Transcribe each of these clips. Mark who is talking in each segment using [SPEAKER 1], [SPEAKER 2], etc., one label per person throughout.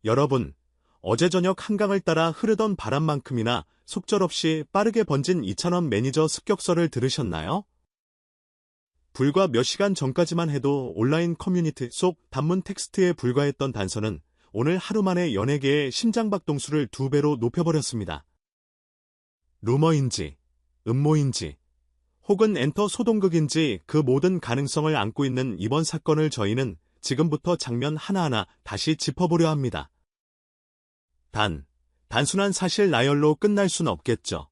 [SPEAKER 1] 여러분, 어제 저녁 한강을 따라 흐르던 바람만큼이나 속절없이 빠르게 번진 이찬원 매니저 습격설을 들으셨나요? 불과 몇 시간 전까지만 해도 온라인 커뮤니티 속 단문 텍스트에 불과했던 단서는 오늘 하루 만에 연예계의 심장박동수를 2배로 높여버렸습니다. 루머인지, 음모인지, 혹은 엔터 소동극인지 그 모든 가능성을 안고 있는 이번 사건을 저희는 지금부터 장면 하나하나 다시 짚어보려 합니다. 단순한 사실 나열로 끝날 순 없겠죠.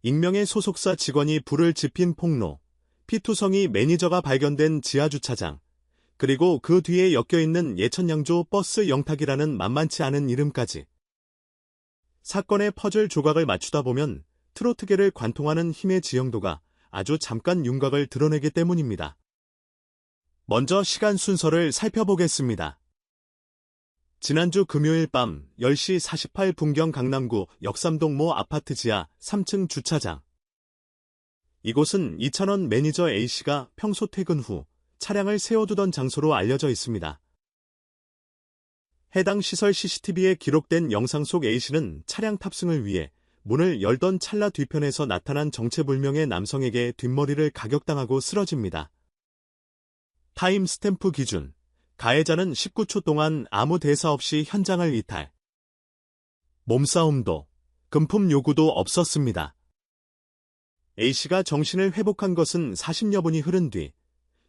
[SPEAKER 1] 익명의 소속사 직원이 불을 지핀 폭로, 피투성이 매니저가 발견된 지하주차장, 그리고 그 뒤에 엮여있는 예천양조 버스 영탁이라는 만만치 않은 이름까지. 사건의 퍼즐 조각을 맞추다 보면 트로트계를 관통하는 힘의 지형도가 아주 잠깐 윤곽을 드러내기 때문입니다. 먼저 시간 순서를 살펴보겠습니다. 지난주 금요일 밤 10시 48분경 강남구 역삼동 모 아파트 지하 3층 주차장. 이곳은 이찬원 매니저 A씨가 평소 퇴근 후 차량을 세워두던 장소로 알려져 있습니다. 해당 시설 CCTV에 기록된 영상 속 A씨는 차량 탑승을 위해 문을 열던 찰나 뒤편에서 나타난 정체불명의 남성에게 뒷머리를 가격당하고 쓰러집니다. 타임 스탬프 기준, 가해자는 19초 동안 아무 대사 없이 현장을 이탈. 몸싸움도, 금품 요구도 없었습니다. A씨가 정신을 회복한 것은 40여 분이 흐른 뒤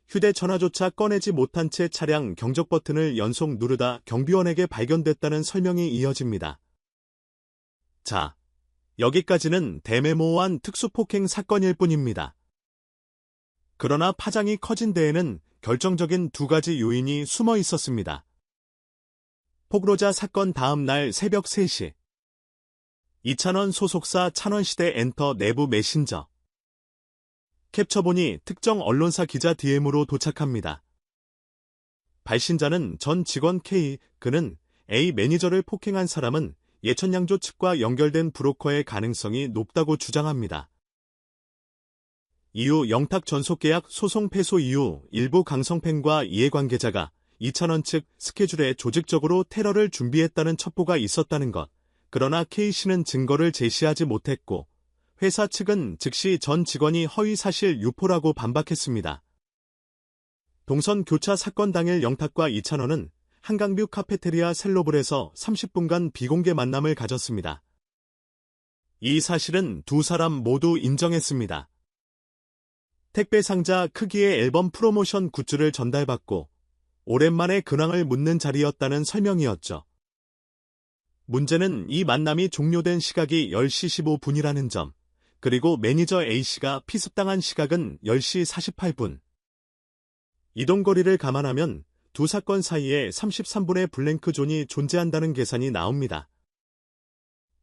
[SPEAKER 1] 휴대전화조차 꺼내지 못한 채 차량 경적 버튼을 연속 누르다 경비원에게 발견됐다는 설명이 이어집니다. 자, 여기까지는 대메모한 특수폭행 사건일 뿐입니다. 그러나 파장이 커진 데에는 결정적인 2가지 요인이 숨어 있었습니다. 폭로자 사건 다음 날 새벽 3시. 이찬원 소속사 찬원시대 엔터 내부 메신저. 캡처본이 특정 언론사 기자 DM으로 도착합니다. 발신자는 전 직원 K, 그는 A 매니저를 폭행한 사람은 예천양조 측과 연결된 브로커의 가능성이 높다고 주장합니다. 이후 영탁 전속계약 소송 패소 이후 일부 강성팬과 이해관계자가 이찬원 측 스케줄에 조직적으로 테러를 준비했다는 첩보가 있었다는 것. 그러나 K씨는 증거를 제시하지 못했고 회사 측은 즉시 전 직원이 허위사실 유포라고 반박했습니다. 동선 교차 사건 당일 영탁과 이찬원은 한강뷰 카페테리아 셀로블에서 30분간 비공개 만남을 가졌습니다. 이 사실은 2사람 모두 인정했습니다. 택배 상자 크기의 앨범 프로모션 굿즈를 전달받고 오랜만에 근황을 묻는 자리였다는 설명이었죠. 문제는 이 만남이 종료된 시각이 10시 15분이라는 점, 그리고 매니저 A씨가 피습당한 시각은 10시 48분. 이동거리를 감안하면 2 사건 사이에 33분의 블랭크 존이 존재한다는 계산이 나옵니다.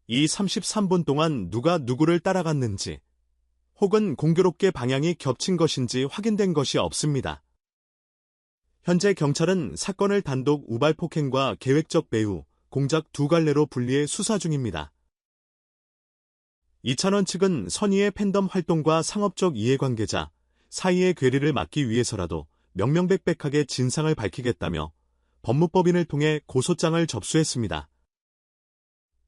[SPEAKER 1] 이 33분 동안 누가 누구를 따라갔는지, 혹은 공교롭게 방향이 겹친 것인지 확인된 것이 없습니다. 현재 경찰은 사건을 단독 우발폭행과 계획적 배후, 공작 2갈래로 분리해 수사 중입니다. 이찬원 측은 선의의 팬덤 활동과 상업적 이해관계자 사이의 괴리를 막기 위해서라도 명명백백하게 진상을 밝히겠다며 법무법인을 통해 고소장을 접수했습니다.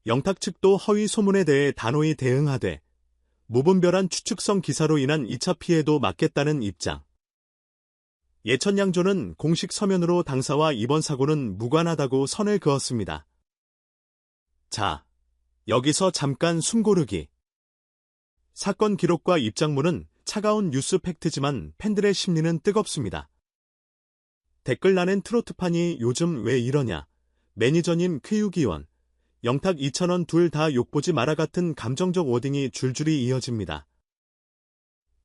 [SPEAKER 1] 영탁 측도 허위 소문에 대해 단호히 대응하되 무분별한 추측성 기사로 인한 2차 피해도 막겠다는 입장. 예천양조는 공식 서면으로 당사와 이번 사고는 무관하다고 선을 그었습니다. 자, 여기서 잠깐 숨고르기. 사건 기록과 입장문은 차가운 뉴스 팩트지만 팬들의 심리는 뜨겁습니다. 댓글란엔 트로트판이 요즘 왜 이러냐, 매니저님 쾌유기원, 영탁 이찬원 둘 다 욕보지 마라 같은 감정적 워딩이 줄줄이 이어집니다.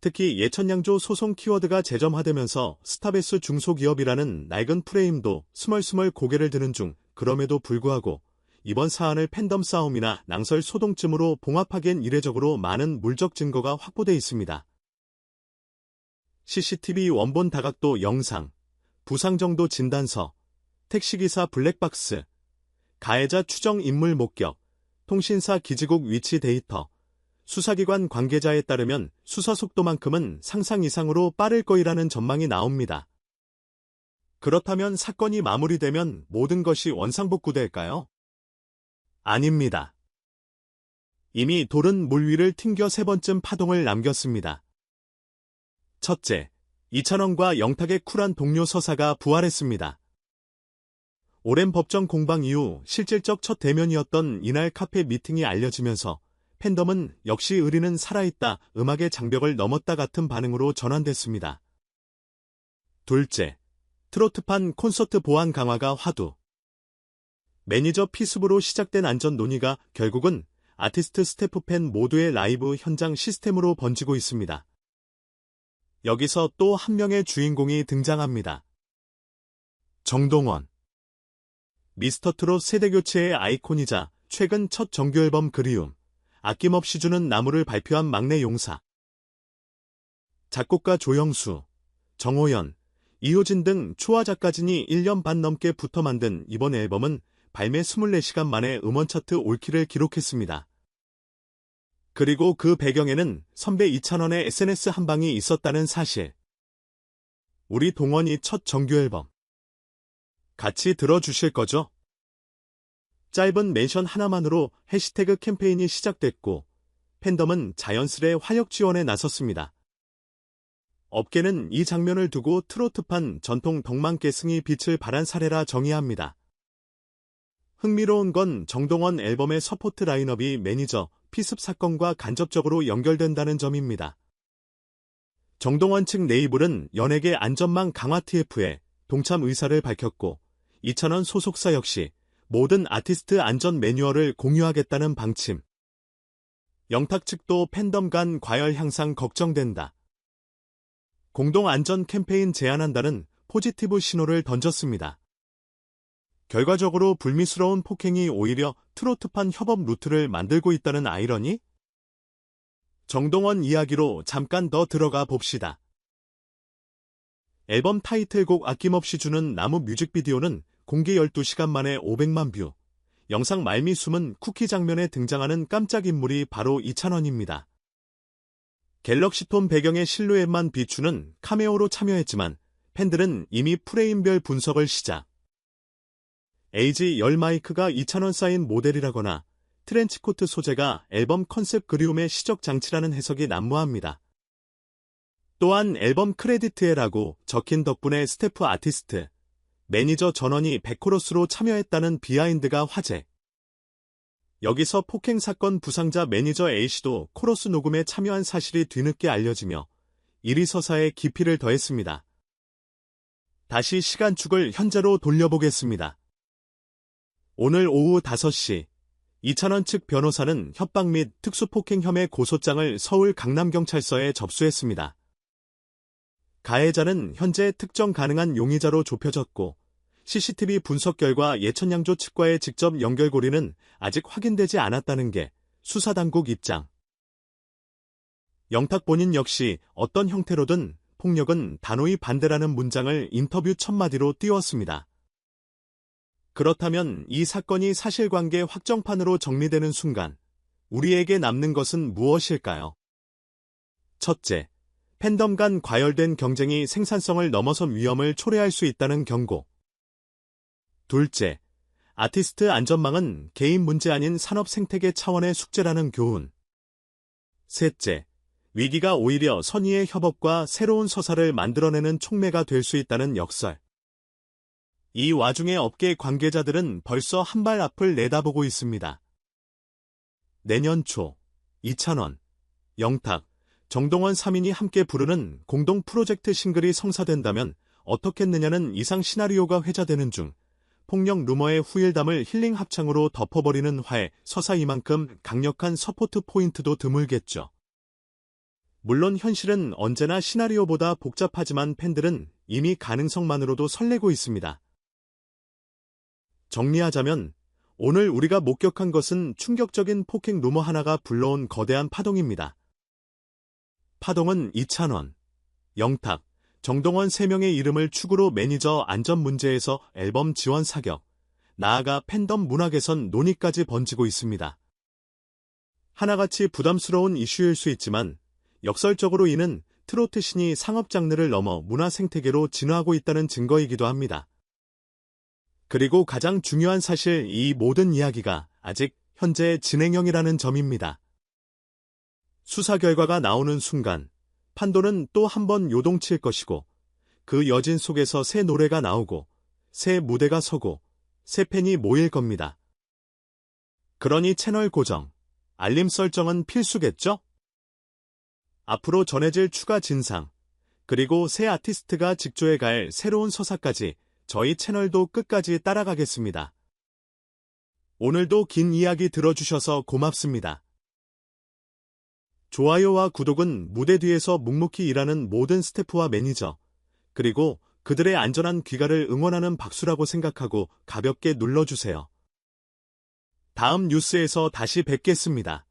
[SPEAKER 1] 특히 예천양조 소송 키워드가 재점화되면서 스타베스 중소기업이라는 낡은 프레임도 스멀스멀 고개를 드는 중, 그럼에도 불구하고 이번 사안을 팬덤 싸움이나 낭설 소동쯤으로 봉합하기엔 이례적으로 많은 물적 증거가 확보돼 있습니다. CCTV 원본 다각도 영상, 부상정도 진단서, 택시기사 블랙박스, 가해자 추정 인물 목격, 통신사 기지국 위치 데이터, 수사기관 관계자에 따르면 수사 속도만큼은 상상 이상으로 빠를 거이라는 전망이 나옵니다. 그렇다면 사건이 마무리되면 모든 것이 원상복구될까요? 아닙니다. 이미 돌은 물 위를 튕겨 3번쯤 파동을 남겼습니다. 첫째, 이찬원과 영탁의 쿨한 동료 서사가 부활했습니다. 오랜 법정 공방 이후 실질적 첫 대면이었던 이날 카페 미팅이 알려지면서 팬덤은 역시 의리는 살아있다, 음악의 장벽을 넘었다 같은 반응으로 전환됐습니다. 둘째, 트로트판 콘서트 보안 강화가 화두. 매니저 피습으로 시작된 안전 논의가 결국은 아티스트 스태프 팬 모두의 라이브 현장 시스템으로 번지고 있습니다. 여기서 또 한 명의 주인공이 등장합니다. 정동원. 미스터트롯 세대교체의 아이콘이자 최근 첫 정규앨범 그리움, 아낌없이 주는 나무를 발표한 막내 용사. 작곡가 조영수, 정호연, 이효진 등 초화 작가진이 1년 반 넘게 붙어 만든 이번 앨범은 발매 24시간 만에 음원 차트 올킬을 기록했습니다. 그리고 그 배경에는 선배 이찬원의 SNS 한방이 있었다는 사실. 우리 동원이 첫 정규앨범. 같이 들어주실 거죠? 짧은 멘션 하나만으로 해시태그 캠페인이 시작됐고 팬덤은 자연스레 화력 지원에 나섰습니다. 업계는 이 장면을 두고 트로트판 전통 덕망계승이 빛을 발한 사례라 정의합니다. 흥미로운 건 정동원 앨범의 서포트 라인업이 매니저, 피습 사건과 간접적으로 연결된다는 점입니다. 정동원 측 네이블은 연예계 안전망 강화 TF에 동참 의사를 밝혔고 이찬원 소속사 역시 모든 아티스트 안전 매뉴얼을 공유하겠다는 방침. 영탁 측도 팬덤 간 과열 향상 걱정된다. 공동 안전 캠페인 제안한다는 포지티브 신호를 던졌습니다. 결과적으로 불미스러운 폭행이 오히려 트로트판 협업 루트를 만들고 있다는 아이러니? 정동원 이야기로 잠깐 더 들어가 봅시다. 앨범 타이틀곡 아낌없이 주는 나무 뮤직비디오는 공개 12시간 만에 500만 뷰. 영상 말미숨은 쿠키 장면에 등장하는 깜짝 인물이 바로 이찬원입니다. 갤럭시톤 배경의 실루엣만 비추는 카메오로 참여했지만 팬들은 이미 프레임별 분석을 시작. 에이지 열 마이크가 이찬원 사인 모델이라거나 트렌치코트 소재가 앨범 컨셉 그리움의 시적 장치라는 해석이 난무합니다. 또한 앨범 크레디트에라고 적힌 덕분에 스태프 아티스트, 매니저 전원이 백코러스로 참여했다는 비하인드가 화제. 여기서 폭행 사건 부상자 매니저 A씨도 코러스 녹음에 참여한 사실이 뒤늦게 알려지며 이리서사에 깊이를 더했습니다. 다시 시간축을 현재로 돌려보겠습니다. 오늘 오후 5시 이찬원 측 변호사는 협박 및 특수폭행 혐의 고소장을 서울 강남경찰서에 접수했습니다. 가해자는 현재 특정 가능한 용의자로 좁혀졌고 CCTV 분석 결과 예천양조 측과의 직접 연결고리는 아직 확인되지 않았다는 게 수사당국 입장. 영탁 본인 역시 어떤 형태로든 폭력은 단호히 반대라는 문장을 인터뷰 첫마디로 띄웠습니다. 그렇다면 이 사건이 사실관계 확정판으로 정리되는 순간 우리에게 남는 것은 무엇일까요? 첫째, 팬덤 간 과열된 경쟁이 생산성을 넘어선 위험을 초래할 수 있다는 경고. 둘째, 아티스트 안전망은 개인 문제 아닌 산업 생태계 차원의 숙제라는 교훈. 셋째, 위기가 오히려 선의의 협업과 새로운 서사를 만들어내는 촉매가 될 수 있다는 역설. 이 와중에 업계 관계자들은 벌써 한 발 앞을 내다보고 있습니다. 내년 초, 이찬원, 영탁, 정동원 3인이 함께 부르는 공동 프로젝트 싱글이 성사된다면 어떻겠느냐는 이상 시나리오가 회자되는 중 폭력 루머의 후일담을 힐링 합창으로 덮어버리는 화에 서사 이만큼 강력한 서포트 포인트도 드물겠죠. 물론 현실은 언제나 시나리오보다 복잡하지만 팬들은 이미 가능성만으로도 설레고 있습니다. 정리하자면 오늘 우리가 목격한 것은 충격적인 폭행 루머 하나가 불러온 거대한 파동입니다. 파동은 이찬원, 영탁, 정동원 3명의 이름을 축으로 매니저 안전 문제에서 앨범 지원 사격, 나아가 팬덤 문화 개선 논의까지 번지고 있습니다. 하나같이 부담스러운 이슈일 수 있지만 역설적으로 이는 트로트 신이 상업 장르를 넘어 문화 생태계로 진화하고 있다는 증거이기도 합니다. 그리고 가장 중요한 사실, 이 모든 이야기가 아직 현재 진행형이라는 점입니다. 수사 결과가 나오는 순간 판도는 또 한 번 요동칠 것이고, 그 여진 속에서 새 노래가 나오고 새 무대가 서고 새 팬이 모일 겁니다. 그러니 채널 고정, 알림 설정은 필수겠죠? 앞으로 전해질 추가 진상, 그리고 새 아티스트가 직조해갈 새로운 서사까지 저희 채널도 끝까지 따라가겠습니다. 오늘도 긴 이야기 들어주셔서 고맙습니다. 좋아요와 구독은 무대 뒤에서 묵묵히 일하는 모든 스태프와 매니저, 그리고 그들의 안전한 귀가를 응원하는 박수라고 생각하고 가볍게 눌러주세요. 다음 뉴스에서 다시 뵙겠습니다.